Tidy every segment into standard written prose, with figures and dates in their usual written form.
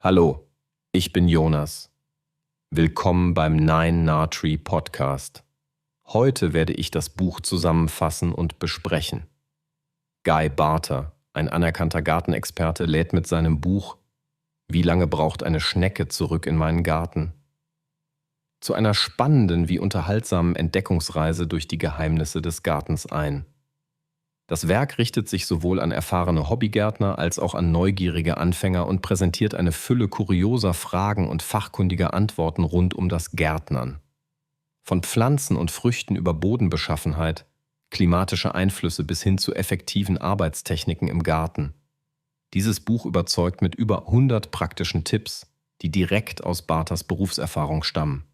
Hallo, ich bin Jonas. Willkommen beim Nine Nurtree Podcast. Heute werde ich das Buch zusammenfassen und besprechen. Guy Barter, ein anerkannter Gartenexperte, lädt mit seinem Buch Wie lange braucht eine Schnecke zurück in meinen Garten? Zu einer spannenden wie unterhaltsamen Entdeckungsreise durch die Geheimnisse des Gartens ein. Das Werk richtet sich sowohl an erfahrene Hobbygärtner als auch an neugierige Anfänger und präsentiert eine Fülle kurioser Fragen und fachkundiger Antworten rund um das Gärtnern. Von Pflanzen und Früchten über Bodenbeschaffenheit, klimatische Einflüsse bis hin zu effektiven Arbeitstechniken im Garten. Dieses Buch überzeugt mit über 100 praktischen Tipps, die direkt aus Barters Berufserfahrung stammen.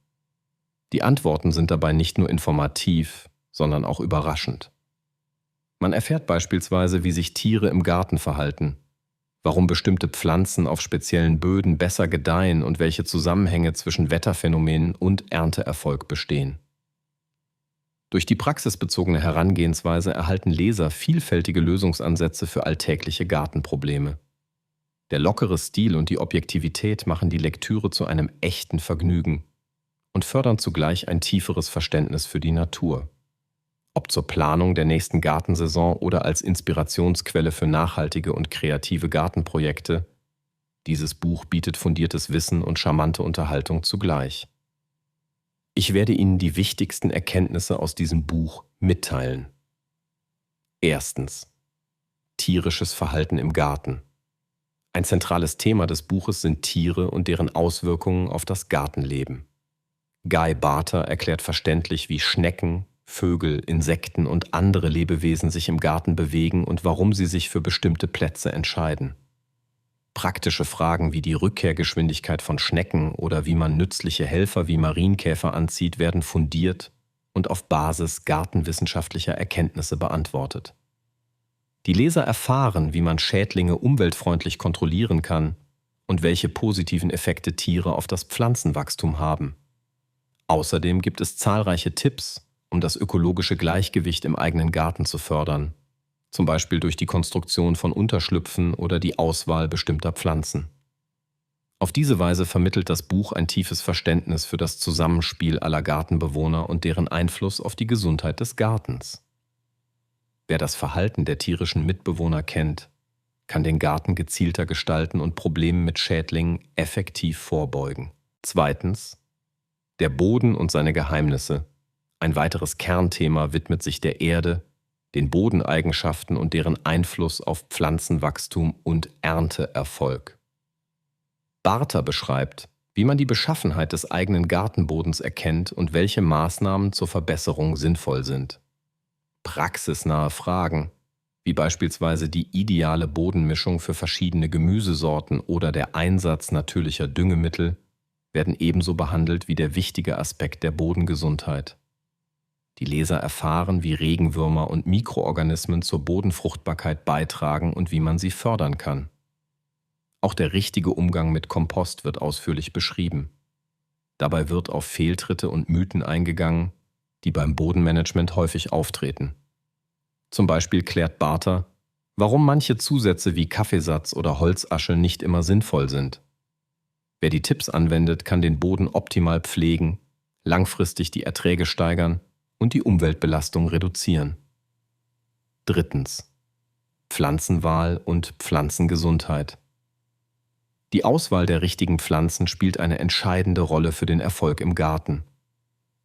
Die Antworten sind dabei nicht nur informativ, sondern auch überraschend. Man erfährt beispielsweise, wie sich Tiere im Garten verhalten, warum bestimmte Pflanzen auf speziellen Böden besser gedeihen und welche Zusammenhänge zwischen Wetterphänomenen und Ernteerfolg bestehen. Durch die praxisbezogene Herangehensweise erhalten Leser vielfältige Lösungsansätze für alltägliche Gartenprobleme. Der lockere Stil und die Objektivität machen die Lektüre zu einem echten Vergnügen und fördern zugleich ein tieferes Verständnis für die Natur. Ob zur Planung der nächsten Gartensaison oder als Inspirationsquelle für nachhaltige und kreative Gartenprojekte, dieses Buch bietet fundiertes Wissen und charmante Unterhaltung zugleich. Ich werde Ihnen die wichtigsten Erkenntnisse aus diesem Buch mitteilen. Erstens. Tierisches Verhalten im Garten. Ein zentrales Thema des Buches sind Tiere und deren Auswirkungen auf das Gartenleben. Guy Barter erklärt verständlich, wie Schnecken, Vögel, Insekten und andere Lebewesen sich im Garten bewegen und warum sie sich für bestimmte Plätze entscheiden. Praktische Fragen wie die Rückkehrgeschwindigkeit von Schnecken oder wie man nützliche Helfer wie Marienkäfer anzieht, werden fundiert und auf Basis gartenwissenschaftlicher Erkenntnisse beantwortet. Die Leser erfahren, wie man Schädlinge umweltfreundlich kontrollieren kann und welche positiven Effekte Tiere auf das Pflanzenwachstum haben. Außerdem gibt es zahlreiche Tipps, um das ökologische Gleichgewicht im eigenen Garten zu fördern, zum Beispiel durch die Konstruktion von Unterschlüpfen oder die Auswahl bestimmter Pflanzen. Auf diese Weise vermittelt das Buch ein tiefes Verständnis für das Zusammenspiel aller Gartenbewohner und deren Einfluss auf die Gesundheit des Gartens. Wer das Verhalten der tierischen Mitbewohner kennt, kann den Garten gezielter gestalten und Problemen mit Schädlingen effektiv vorbeugen. Zweitens. Der Boden und seine Geheimnisse. Ein weiteres Kernthema widmet sich der Erde, den Bodeneigenschaften und deren Einfluss auf Pflanzenwachstum und Ernteerfolg. Barter beschreibt, wie man die Beschaffenheit des eigenen Gartenbodens erkennt und welche Maßnahmen zur Verbesserung sinnvoll sind. Praxisnahe Fragen, wie beispielsweise die ideale Bodenmischung für verschiedene Gemüsesorten oder der Einsatz natürlicher Düngemittel, werden ebenso behandelt wie der wichtige Aspekt der Bodengesundheit. Die Leser erfahren, wie Regenwürmer und Mikroorganismen zur Bodenfruchtbarkeit beitragen und wie man sie fördern kann. Auch der richtige Umgang mit Kompost wird ausführlich beschrieben. Dabei wird auf Fehltritte und Mythen eingegangen, die beim Bodenmanagement häufig auftreten. Zum Beispiel klärt Barter, warum manche Zusätze wie Kaffeesatz oder Holzasche nicht immer sinnvoll sind. Wer die Tipps anwendet, kann den Boden optimal pflegen, langfristig die Erträge steigern und die Umweltbelastung reduzieren. Drittens. Pflanzenwahl und Pflanzengesundheit. Die Auswahl der richtigen Pflanzen spielt eine entscheidende Rolle für den Erfolg im Garten.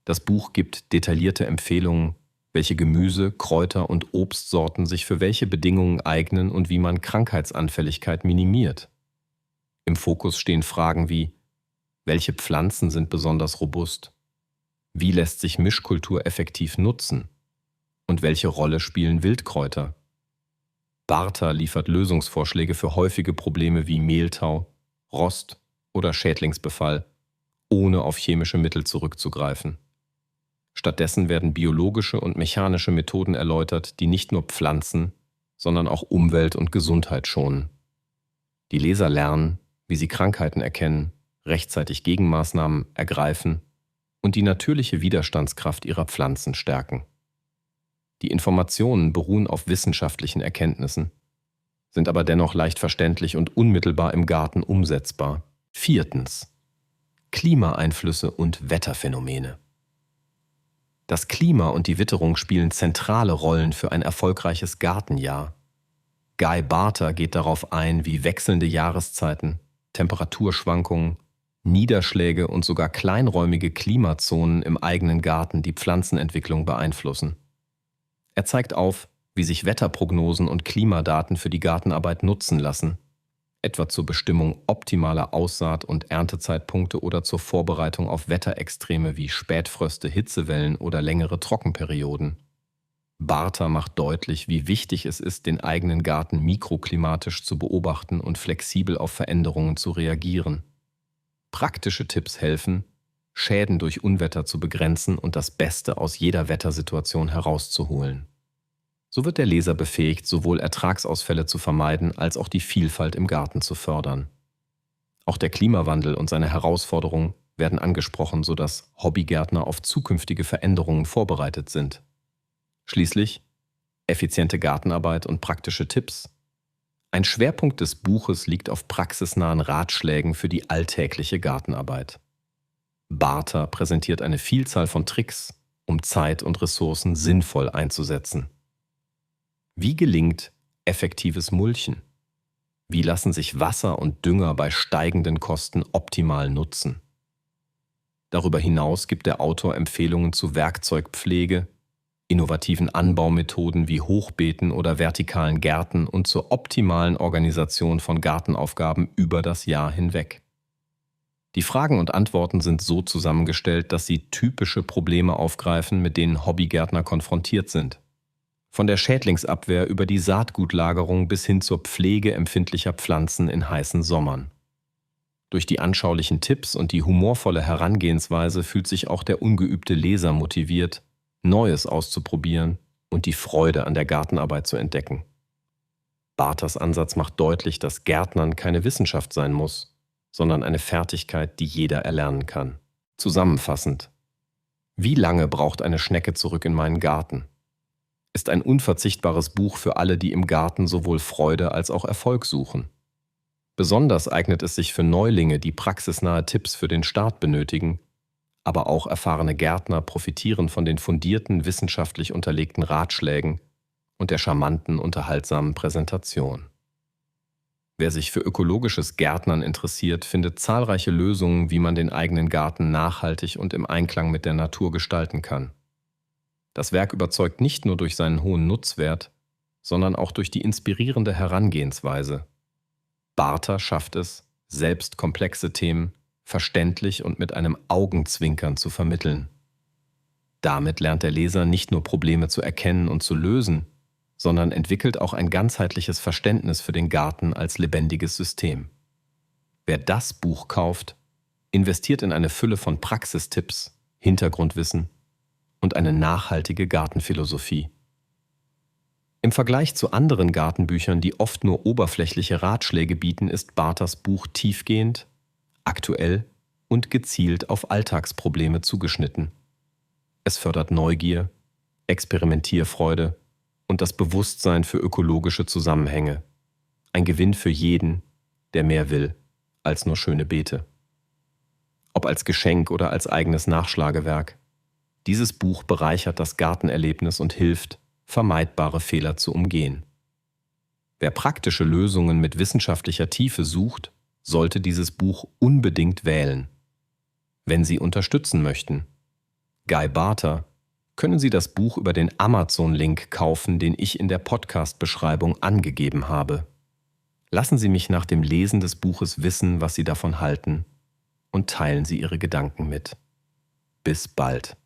Das Buch gibt detaillierte Empfehlungen, welche Gemüse, Kräuter und Obstsorten sich für welche Bedingungen eignen und wie man Krankheitsanfälligkeit minimiert. Im Fokus stehen Fragen wie: Welche Pflanzen sind besonders robust? Wie lässt sich Mischkultur effektiv nutzen? Und welche Rolle spielen Wildkräuter? Barter liefert Lösungsvorschläge für häufige Probleme wie Mehltau, Rost oder Schädlingsbefall, ohne auf chemische Mittel zurückzugreifen. Stattdessen werden biologische und mechanische Methoden erläutert, die nicht nur Pflanzen, sondern auch Umwelt und Gesundheit schonen. Die Leser lernen, wie sie Krankheiten erkennen, rechtzeitig Gegenmaßnahmen ergreifen und die natürliche Widerstandskraft ihrer Pflanzen stärken. Die Informationen beruhen auf wissenschaftlichen Erkenntnissen, sind aber dennoch leicht verständlich und unmittelbar im Garten umsetzbar. Viertens. Klimaeinflüsse und Wetterphänomene. Das Klima und die Witterung spielen zentrale Rollen für ein erfolgreiches Gartenjahr. Guy Barter geht darauf ein, wie wechselnde Jahreszeiten, Temperaturschwankungen, Niederschläge und sogar kleinräumige Klimazonen im eigenen Garten die Pflanzenentwicklung beeinflussen. Er zeigt auf, wie sich Wetterprognosen und Klimadaten für die Gartenarbeit nutzen lassen, etwa zur Bestimmung optimaler Aussaat- und Erntezeitpunkte oder zur Vorbereitung auf Wetterextreme wie Spätfröste, Hitzewellen oder längere Trockenperioden. Barter macht deutlich, wie wichtig es ist, den eigenen Garten mikroklimatisch zu beobachten und flexibel auf Veränderungen zu reagieren. Praktische Tipps helfen, Schäden durch Unwetter zu begrenzen und das Beste aus jeder Wettersituation herauszuholen. So wird der Leser befähigt, sowohl Ertragsausfälle zu vermeiden, als auch die Vielfalt im Garten zu fördern. Auch der Klimawandel und seine Herausforderungen werden angesprochen, sodass Hobbygärtner auf zukünftige Veränderungen vorbereitet sind. Schließlich effiziente Gartenarbeit und praktische Tipps. Ein Schwerpunkt des Buches liegt auf praxisnahen Ratschlägen für die alltägliche Gartenarbeit. Barter präsentiert eine Vielzahl von Tricks, um Zeit und Ressourcen sinnvoll einzusetzen. Wie gelingt effektives Mulchen? Wie lassen sich Wasser und Dünger bei steigenden Kosten optimal nutzen? Darüber hinaus gibt der Autor Empfehlungen zu Werkzeugpflege, innovativen Anbaumethoden wie Hochbeeten oder vertikalen Gärten und zur optimalen Organisation von Gartenaufgaben über das Jahr hinweg. Die Fragen und Antworten sind so zusammengestellt, dass sie typische Probleme aufgreifen, mit denen Hobbygärtner konfrontiert sind. Von der Schädlingsabwehr über die Saatgutlagerung bis hin zur Pflege empfindlicher Pflanzen in heißen Sommern. Durch die anschaulichen Tipps und die humorvolle Herangehensweise fühlt sich auch der ungeübte Leser motiviert, Neues auszuprobieren und die Freude an der Gartenarbeit zu entdecken. Barters Ansatz macht deutlich, dass Gärtnern keine Wissenschaft sein muss, sondern eine Fertigkeit, die jeder erlernen kann. Zusammenfassend: Wie lange braucht eine Schnecke zurück in meinen Garten? Ist ein unverzichtbares Buch für alle, die im Garten sowohl Freude als auch Erfolg suchen. Besonders eignet es sich für Neulinge, die praxisnahe Tipps für den Start benötigen, aber auch erfahrene Gärtner profitieren von den fundierten, wissenschaftlich unterlegten Ratschlägen und der charmanten, unterhaltsamen Präsentation. Wer sich für ökologisches Gärtnern interessiert, findet zahlreiche Lösungen, wie man den eigenen Garten nachhaltig und im Einklang mit der Natur gestalten kann. Das Werk überzeugt nicht nur durch seinen hohen Nutzwert, sondern auch durch die inspirierende Herangehensweise. Barter schafft es, selbst komplexe Themen verständlich und mit einem Augenzwinkern zu vermitteln. Damit lernt der Leser nicht nur Probleme zu erkennen und zu lösen, sondern entwickelt auch ein ganzheitliches Verständnis für den Garten als lebendiges System. Wer das Buch kauft, investiert in eine Fülle von Praxistipps, Hintergrundwissen und eine nachhaltige Gartenphilosophie. Im Vergleich zu anderen Gartenbüchern, die oft nur oberflächliche Ratschläge bieten, ist Barters Buch tiefgehend, aktuell und gezielt auf Alltagsprobleme zugeschnitten. Es fördert Neugier, Experimentierfreude und das Bewusstsein für ökologische Zusammenhänge. Ein Gewinn für jeden, der mehr will als nur schöne Beete. Ob als Geschenk oder als eigenes Nachschlagewerk. Dieses Buch bereichert das Gartenerlebnis und hilft, vermeidbare Fehler zu umgehen. Wer praktische Lösungen mit wissenschaftlicher Tiefe sucht, sollte dieses Buch unbedingt wählen. Wenn Sie unterstützen möchten, Guy Barter, können Sie das Buch über den Amazon-Link kaufen, den ich in der Podcast-Beschreibung angegeben habe. Lassen Sie mich nach dem Lesen des Buches wissen, was Sie davon halten, und teilen Sie Ihre Gedanken mit. Bis bald.